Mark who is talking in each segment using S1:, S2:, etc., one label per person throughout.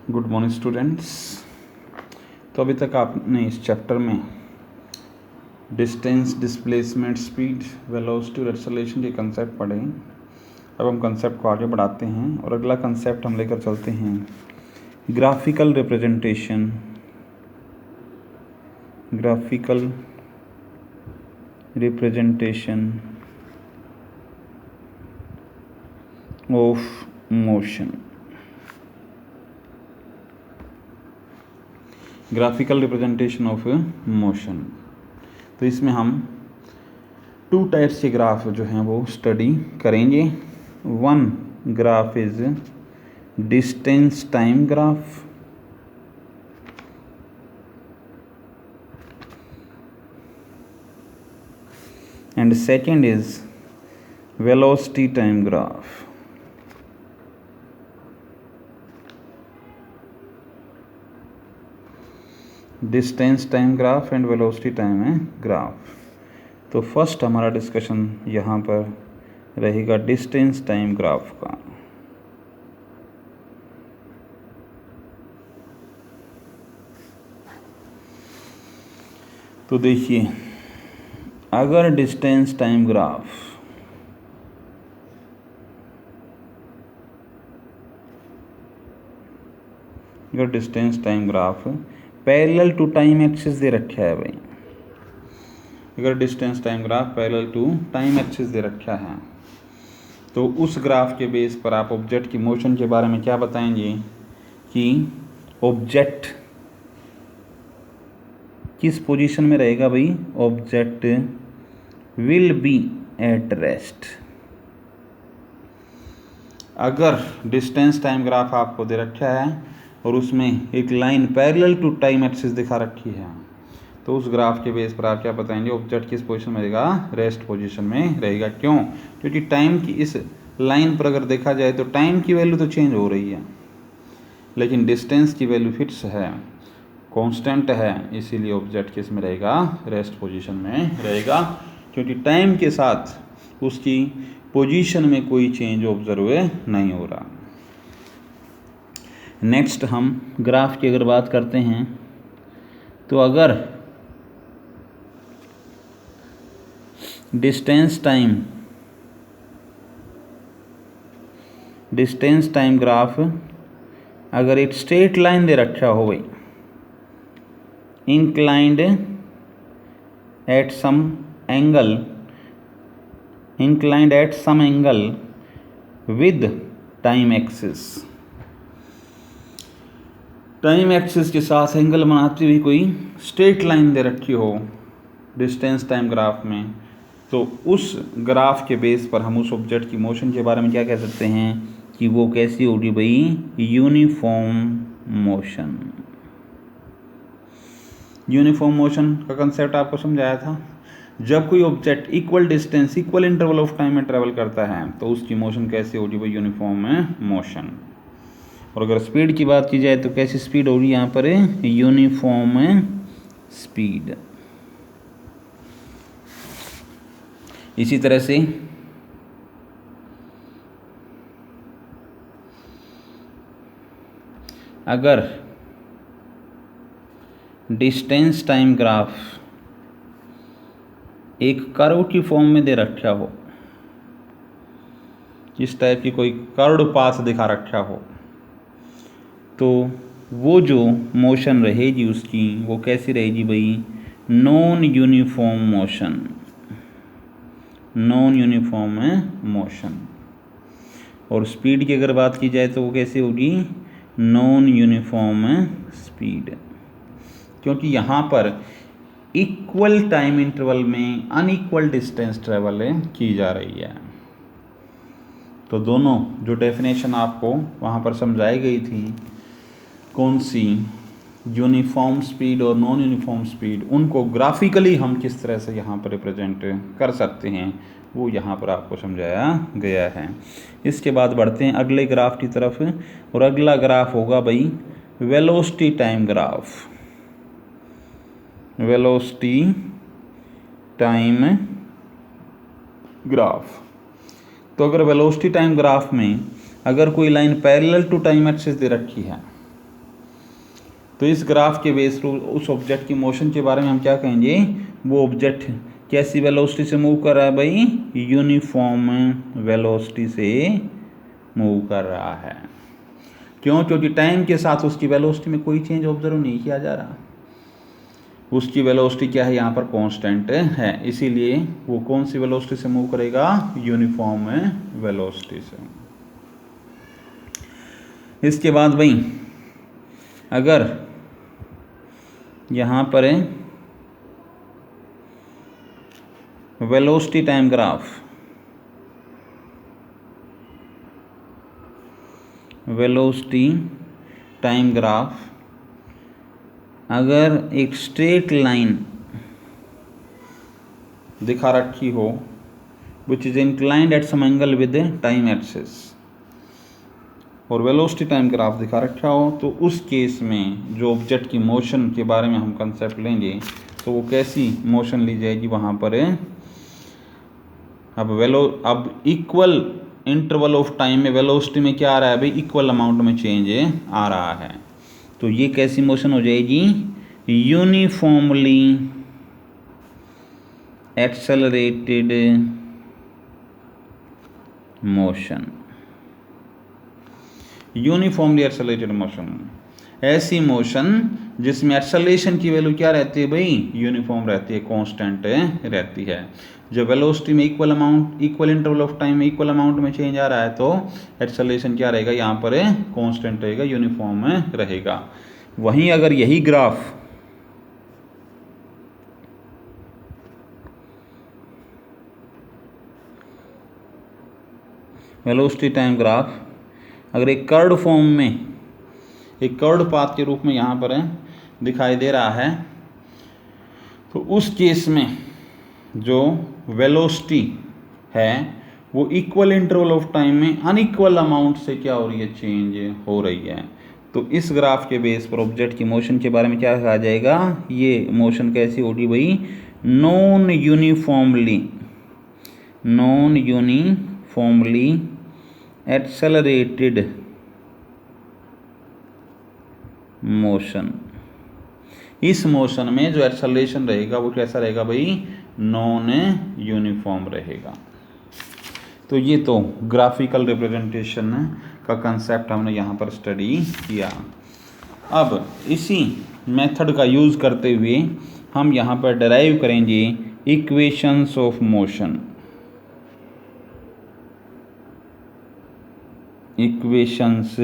S1: Good morning students. तो अभी तक आपने इस चैप्टर में डिस्टेंस, डिस्प्लेसमेंट, स्पीड, वेलोसिटी और एक्सेलरेशन के कंसेप्ट पढ़े। अब हम कंसेप्ट को आगे बढ़ाते हैं और अगला कंसेप्ट हम लेकर चलते हैं graphical representation. Graphical representation of motion. Graphical representation of motion. तो इसमें हम टू टाइप्स के ग्राफ जो हैं वो स्टडी करेंगे। One graph is distance time graph, and second is velocity time graph. Distance time graph and velocity time है graph. तो फर्स्ट हमारा डिस्कशन यहाँ पर रहेगा डिस्टेंस टाइम ग्राफ का। तो देखिए, अगर distance time graph parallel to time axis दे रखा है भाई, अगर distance time graph parallel to time axis दे रखा है तो उस ग्राफ के बेस पर आप ऑब्जेक्ट की मोशन के बारे में क्या बताएंगे कि ऑब्जेक्ट किस पोजीशन में रहेगा भाई। Object will be at rest. अगर डिस्टेंस टाइम ग्राफ आपको दे रखा है और उसमें एक line parallel to time axis दिखा रखी है तो उस ग्राफ के बेस पर आप क्या बताएंगे, ऑब्जेक्ट किस पोजीशन में रहेगा, रेस्ट पोजीशन में रहेगा। क्यों? क्योंकि टाइम की इस लाइन पर अगर देखा जाए तो टाइम की वैल्यू तो चेंज हो रही है लेकिन डिस्टेंस की वैल्यू फिक्स है, कांस्टेंट है, इसीलिए ऑब्जेक्ट किस में रहेगा, रेस्ट पोजीशन में रहेगा, क्योंकि टाइम के साथ उसकी पोजीशन में कोई चेंज ऑब्जर्व नहीं हो रहा। नेक्स्ट हम ग्राफ की अगर बात करते हैं तो अगर डिस्टेंस टाइम ग्राफ अगर एक स्ट्रेट लाइन दे रखा हो भाई, inclined at some angle with time axis के साथ एंगल बनाती हुई कोई स्ट्रेट लाइन दे रखी हो डिस्टेंस टाइम ग्राफ में, तो उस ग्राफ के बेस पर हम उस ऑब्जेक्ट की मोशन के बारे में क्या कह सकते हैं कि वो कैसी होगी भाई, यूनिफॉर्म मोशन। यूनिफॉर्म मोशन का कंसेप्ट आपको समझाया था। जब कोई object equal distance, equal interval of time में ट्रेवल करता है तो उसकी मोशन कैसी होगी भाई, यूनिफॉर्म मोशन। और अगर स्पीड की बात की जाए तो कैसी स्पीड होगी यहाँ पर, यूनिफॉर्म स्पीड। इसी तरह से अगर डिस्टेंस टाइम ग्राफ एक कर्व की फॉर्म में दे रखा हो, इस टाइप की कोई कर्व्ड पाथ दिखा रखा हो, तो वो जो मोशन रहेगी उसकी वो कैसी रहेगी भाई, नॉन यूनिफॉर्म मोशन। और स्पीड की अगर बात की जाए तो वो कैसी होगी, नॉन यूनिफॉर्म स्पीड, क्योंकि यहाँ पर इक्वल टाइम इंटरवल में अनइक्वल डिस्टेंस ट्रेवल की जा रही है। तो दोनों जो डेफिनेशन आपको वहाँ पर समझाई गई थी, कौन सी, यूनिफॉर्म स्पीड और नॉन यूनिफॉर्म स्पीड, उनको ग्राफिकली हम किस तरह से यहाँ पर रिप्रेजेंट कर सकते हैं वो यहाँ पर आपको समझाया गया है। इसके बाद बढ़ते हैं अगले ग्राफ की तरफ, और अगला ग्राफ होगा भाई velocity time graph. Velocity time graph. तो अगर वेलोसिटी टाइम ग्राफ में अगर कोई line parallel to time axis दे रखी है तो इस ग्राफ के बेस पर उस ऑब्जेक्ट की मोशन के बारे में हम क्या कहेंगे, वो ऑब्जेक्ट कैसी वेलोसिटी से मूव कर रहा है भाई, यूनिफॉर्म वेलोसिटी से मूव कर रहा है। क्यों? क्योंकि टाइम के साथ उसकी वेलोसिटी में कोई चेंज ऑब्जर्व नहीं किया जा रहा, उसकी वेलोसिटी क्या है यहाँ पर कांस्टेंट है, इसीलिए वो कौन सी वेलोसिटी से मूव करेगा, यूनिफॉर्म वेलोसिटी से। इसके बाद भाई अगर यहाँ पर velocity time graph, velocity time graph अगर एक स्ट्रेट लाइन दिखा रखी हो which is inclined at some angle with time axis, और वेलोसिटी टाइम ग्राफ दिखा रखा हो, तो उस केस में जो ऑब्जेक्ट की मोशन के बारे में हम कंसेप्ट लेंगे तो वो कैसी मोशन ली जाएगी वहाँ पर। अब इक्वल इंटरवल ऑफ टाइम में वेलोसिटी में क्या आ रहा है भाई, इक्वल अमाउंट में चेंज आ रहा है, तो ये कैसी मोशन हो जाएगी, uniformly accelerated motion. Uniformly accelerated motion, ऐसी मोशन जिसमें एक्सेलरेशन की वैल्यू क्या रहती है भाई, यूनिफॉर्म रहती है, कांस्टेंट रहती है। जब वेलोसिटी में इक्वल इंटरवल ऑफ टाइम में इक्वल अमाउंट में चेंज आ रहा है तो एक्सेलरेशन क्या रहेगा, यहाँ पर कांस्टेंट रहेगा, यूनिफॉर्म रहेगा। वहीं अगर यही ग्राफ वेलोसिटी टाइम ग्राफ अगर एक कर्व फॉर्म में, एक कर्व पाथ के रूप में यहाँ पर दिखाई दे रहा है, तो उस केस में जो वेलोसिटी है वो इक्वल इंटरवल ऑफ टाइम में अनइक्वल अमाउंट से क्या हो रही है, चेंज हो रही है। तो इस ग्राफ के बेस पर ऑब्जेक्ट की मोशन के बारे में क्या कहा जाएगा, ये मोशन कैसी होगी भाई, नॉन यूनिफॉर्मली एक्सेलरेटेड मोशन। इस मोशन में जो एक्सेलरेशन रहेगा वो कैसा रहेगा भाई, नॉन यूनिफॉर्म रहेगा। तो ये तो ग्राफिकल रिप्रेजेंटेशन का कंसेप्ट हमने यहाँ पर स्टडी किया। अब इसी मेथड का यूज़ करते हुए हम यहाँ पर डिराइव करेंगे इक्वेशंस ऑफ मोशन। इक्वेशंस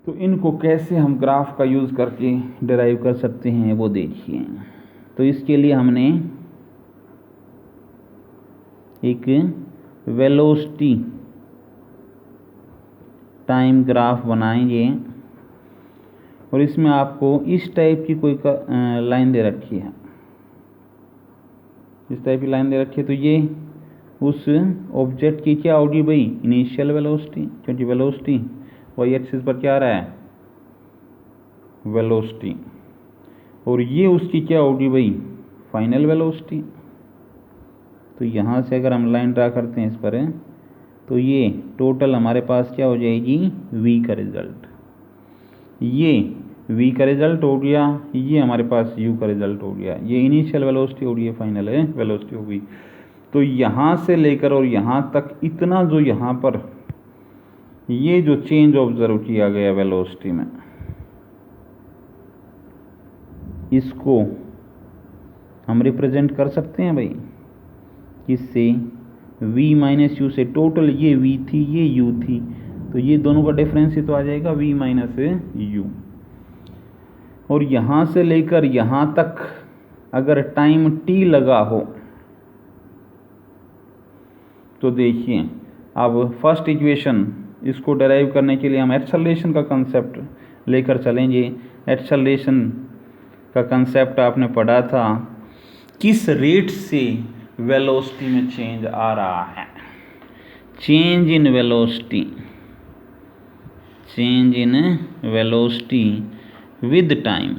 S1: तो इनको कैसे हम ग्राफ का यूज़ करके डिराइव कर सकते हैं वो देखिए। तो इसके लिए हमने एक वेलोसिटी टाइम ग्राफ बनाएंगे और इसमें आपको इस टाइप की कोई लाइन दे रखी है, इस टाइप की लाइन दे रखी है। तो ये उस ऑब्जेक्ट की क्या होगी भाई, इनिशियल वेलोसिटी, क्योंकि वेलोसिटी वाई एक्सिस पर क्या आ रहा है, वेलोसिटी, और ये उसकी क्या होगी भाई, फाइनल वेलोसिटी। तो यहाँ से अगर हम लाइन ड्रा करते हैं इस पर, तो ये टोटल हमारे पास क्या हो जाएगी, v का रिजल्ट। ये v का रिजल्ट हो गया, ये हमारे पास u का रिजल्ट हो गया, ये इनिशियल वेलोसिटी हो गई है, फाइनल वेलोसिटी हो गई। तो यहाँ से लेकर और यहाँ तक इतना जो यहाँ पर ये जो चेंज ऑब्जर्व किया गया वेलोसिटी में, इसको हम रिप्रेजेंट कर सकते हैं भाई किससे, v माइनस यू से। टोटल ये v थी, ये u थी, तो ये दोनों का डिफरेंस ही तो आ जाएगा v माइनस यू। और यहाँ से लेकर यहाँ तक अगर टाइम t लगा हो तो देखिए, अब फर्स्ट इक्वेशन इसको डेराइव करने के लिए हम एक्सेलरेशन का कंसेप्ट लेकर चलेंगे। एक्सेलरेशन का कंसेप्ट आपने पढ़ा था, किस रेट से वेलोसिटी में चेंज आ रहा है, change in velocity, change in velocity with time,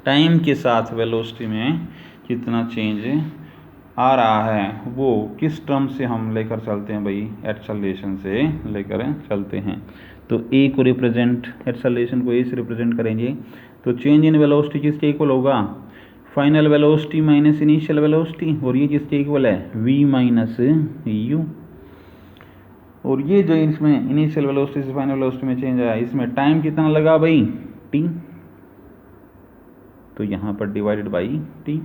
S1: time के साथ वेलोसिटी में कितना चेंज आ रहा है वो किस टर्म से हम लेकर चलते हैं भाई, एक्सेलरेशन से लेकर चलते हैं। तो ए को रिप्रेजेंट, एक्सेलरेशन को ए से रिप्रेजेंट करेंगे, तो चेंज इन वेलोसिटी किसके इक्वल होगा, final velocity minus initial velocity, और ये किसके इक्वल है, v माइनस यू। और ये जो इसमें इनिशियल वेलोसिटी से फाइनल वेलोसिटी में चेंज आया, इसमें टाइम कितना लगा भाई, t, तो यहाँ पर डिवाइडेड बाई t,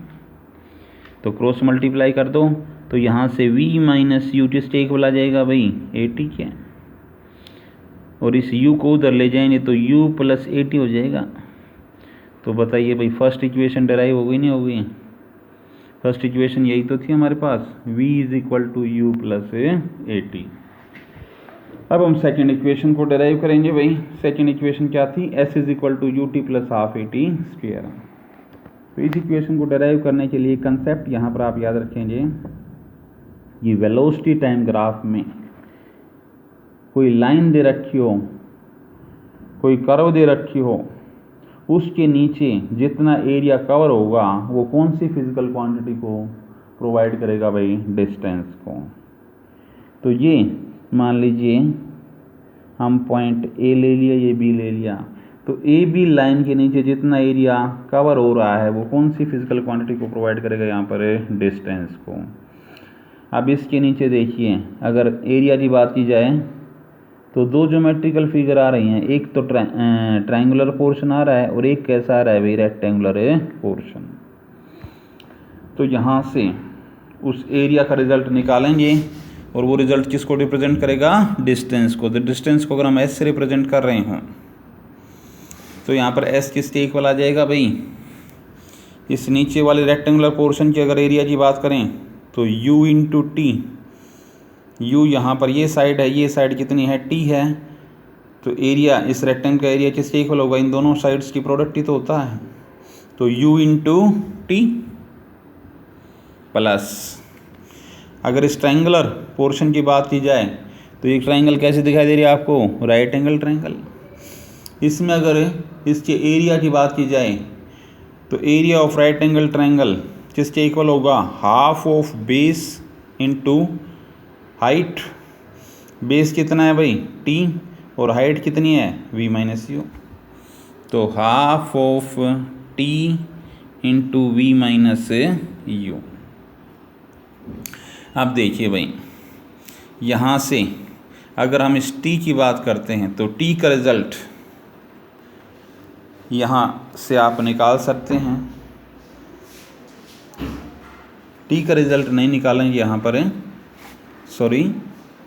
S1: तो क्रॉस मल्टीप्लाई कर दो, तो यहाँ से v माइनस यू किसके इक्वल आ जाएगा भाई, at के, और इस u को उधर ले जाएंगे तो u प्लस at हो जाएगा। तो बताइए भाई फर्स्ट इक्वेशन डेराइव हो गई नहीं हो गई, फर्स्ट इक्वेशन यही तो थी हमारे पास, v is equal to u plus at। अब हम सेकेंड इक्वेशन को डेराइव करेंगे भाई। सेकेंड इक्वेशन क्या थी, s is equal to u t plus half at square. तो इस इक्वेशन को डेराइव करने के लिए कंसेप्ट यहाँ पर आप याद रखेंगे, ये वेलोसिटी टाइम ग्राफ में कोई लाइन दे रखी हो, कोई कर्व दे रखी हो, उसके नीचे जितना एरिया कवर होगा वो कौन सी फिजिकल क्वांटिटी को प्रोवाइड करेगा भाई, डिस्टेंस को। तो ये मान लीजिए हम पॉइंट ए ले लिया, ये बी ले लिया, तो ए बी लाइन के नीचे जितना एरिया कवर हो रहा है वो कौन सी फिजिकल क्वांटिटी को प्रोवाइड करेगा, यहाँ पर डिस्टेंस को। अब इसके नीचे देखिए, अगर एरिया की बात की जाए तो दो ज्योमेट्रिकल फिगर आ रही हैं, एक तो ट्रायंगुलर पोर्शन आ रहा है और एक कैसा आ रहा है भाई, रेक्टेंगुलर पोर्शन। तो यहाँ से उस एरिया का रिजल्ट निकालेंगे और वो रिजल्ट किसको रिप्रेजेंट करेगा, डिस्टेंस को। तो डिस्टेंस को अगर हम एस से रिप्रेजेंट कर रहे हों तो यहाँ पर एस किसके इक्वल आ जाएगा भाई, इस नीचे वाले रेक्टेंगुलर पोर्शन की अगर एरिया की बात करें तो u इंटू टी, u यहाँ पर ये साइड है, ये साइड कितनी है, t है, तो एरिया इस रेक्टेंगल का एरिया किसके इक्वल होगा, इन दोनों साइड्स की प्रोडक्ट ही तो होता है, तो u इंटू टी प्लस, अगर इस ट्रायंगुलर पोर्शन की बात की जाए तो ये ट्रायंगल कैसे दिखाई दे रही है आपको, राइट एंगल ट्रायंगल। इसमें अगर इसके एरिया की बात की जाए तो area of right angle triangle किसके इक्वल होगा, half of base into height. Base कितना है भाई, t, और हाइट कितनी है, v माइनस यू, तो half of t into v minus u. अब देखिए भाई, यहाँ से अगर हम इस t की बात करते हैं तो t का रिज़ल्ट यहाँ से आप निकाल सकते हैं। t का रिज़ल्ट नहीं निकालेंगे यहाँ पर, सॉरी,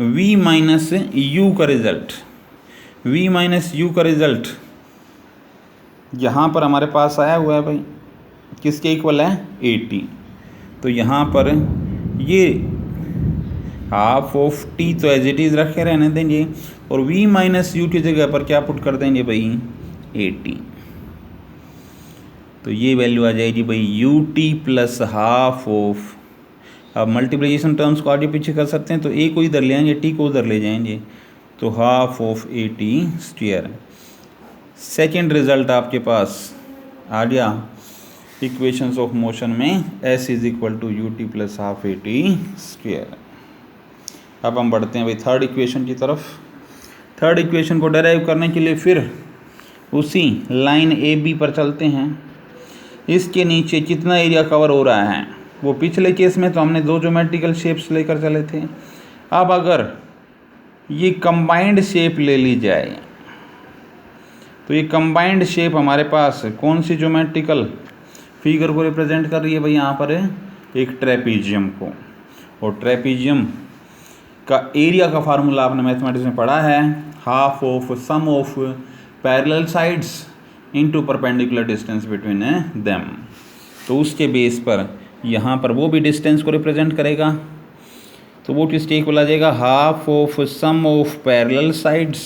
S1: v माइनस यू का रिज़ल्ट, v माइनस यू का रिज़ल्ट यहाँ पर हमारे पास आया हुआ है भाई, किसके इक्वल है, 80। तो यहाँ पर ये हाफ ऑफ t तो एज इट इज़ रखे रहने देंगे और v माइनस यू की जगह पर क्या पुट कर देंगे भाई, 80। तो ये वैल्यू आ जाएगी भाई you t plus half of, अब मल्टीप्लिकेशन टर्म्स को आगे पीछे कर सकते हैं, तो ए को इधर ले आएंगे, टी को उधर ले जाएंगे, तो half of 80 square. Second result आपके पास आ गया इक्वेशंस ऑफ मोशन में, s is equal to u t plus half 80 square. अब हम बढ़ते हैं भाई थर्ड इक्वेशन की तरफ। थर्ड इक्वेशन को डेराइव करने के लिए फिर उसी लाइन ए बी पर चलते हैं। इसके नीचे कितना एरिया कवर हो रहा है, वो पिछले केस में तो हमने दो ज्योमेट्रिकल शेप्स लेकर चले थे। अब अगर ये कंबाइंड शेप ले ली जाए तो ये कंबाइंड शेप हमारे पास कौन सी ज्योमेट्रिकल फिगर को रिप्रेजेंट कर रही है भाई? यहाँ पर एक ट्रेपीजियम को। और ट्रेपीजियम का एरिया का फार्मूला आपने मैथमेटिक्स में पढ़ा है, half of sum of parallel sides into perpendicular distance between them. तो उसके बेस पर यहाँ पर वो भी डिस्टेंस को रिप्रेजेंट करेगा। तो वो किस टेक बोला जाएगा? Half of sum of parallel sides,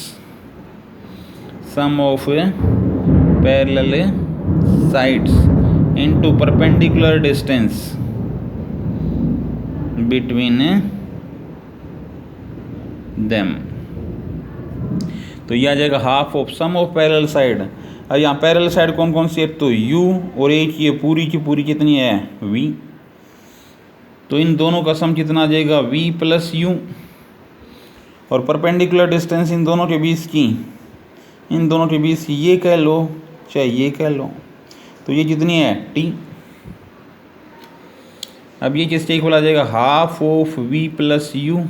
S1: sum of parallel sides into perpendicular distance between them. तो यह आ जाएगा half of sum of parallel side. अब यहाँ पैरेलल साइड कौन कौन सी है? तो u और एक ये पूरी की पूरी कितनी है? v। तो इन दोनों का सम कितना आ जाएगा? v plus u। और परपेंडिकुलर डिस्टेंस इन दोनों के बीच की, इन दोनों के बीच ये कह लो चाहे ये कह लो, तो ये कितनी है? t। अब ये किस टेक बोला जाएगा? Half of v plus u।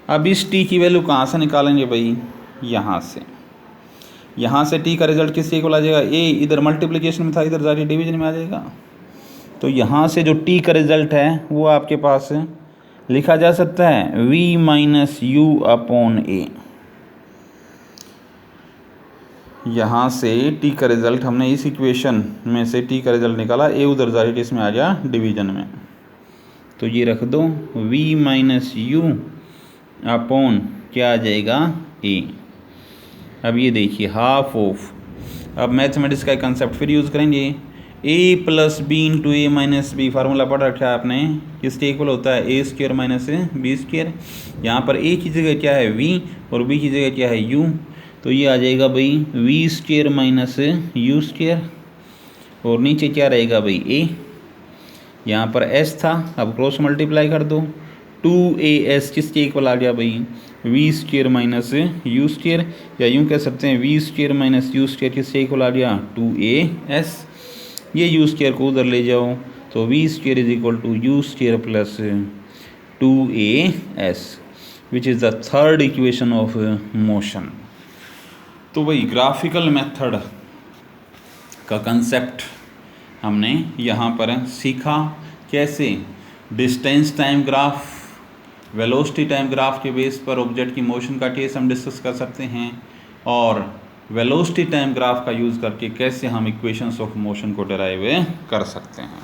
S1: अब इस t की वैल्यू कहाँ से निकालेंगे भाई? यहाँ से। यहाँ से t का रिजल्ट किस टेक बोला जाएगा? a इधर मल्टीप्लिकेशन में था, इधर जाके डिवीजन में आ जाएगा। तो यहाँ से जो t का रिजल्ट है वो आपके पास लिखा जा सकता है v minus you upon a। यहाँ से t का रिजल्ट हमने इस इक्वेशन में से t का रिजल्ट निकाला, a उधर जाके इसमें आ गया डिवीजन में। तो ये रख दो, v माइनस यू अपॉन क्या आ जाएगा? a। अब ये देखिए हाफ ऑफ, अब मैथमेटिक्स का कंसेप्ट फिर यूज़ करेंगे, a plus B into A minus B. Formula पढ़ रखा है आपने, किसके इक्वल होता है? A square minus B square. यहाँ पर a की जगह क्या है? v और b की जगह क्या है? u। तो ये आ जाएगा भाई v square minus u square. और नीचे क्या रहेगा भाई? a। यहाँ पर s था, अब क्रॉस मल्टीप्लाई कर दो, 2as किसके इक्वल आ गया भाई? V square minus u square, या यूँ कह सकते हैं v square minus u square किसके इक्वल आ गया? 2as। ये यू स्क्वायर को उधर ले जाओ तो v square is equal to u square plus 2as which is the third equation of motion. तो वही ग्राफिकल मेथड का कंसेप्ट हमने यहाँ पर सीखा, कैसे distance time graph, velocity time graph के बेस पर ऑब्जेक्ट की मोशन का केस हम डिस्कस कर सकते हैं, और वेलोसिटी टाइम ग्राफ का यूज़ करके कैसे हम इक्वेशंस ऑफ मोशन को डिराइव कर सकते हैं।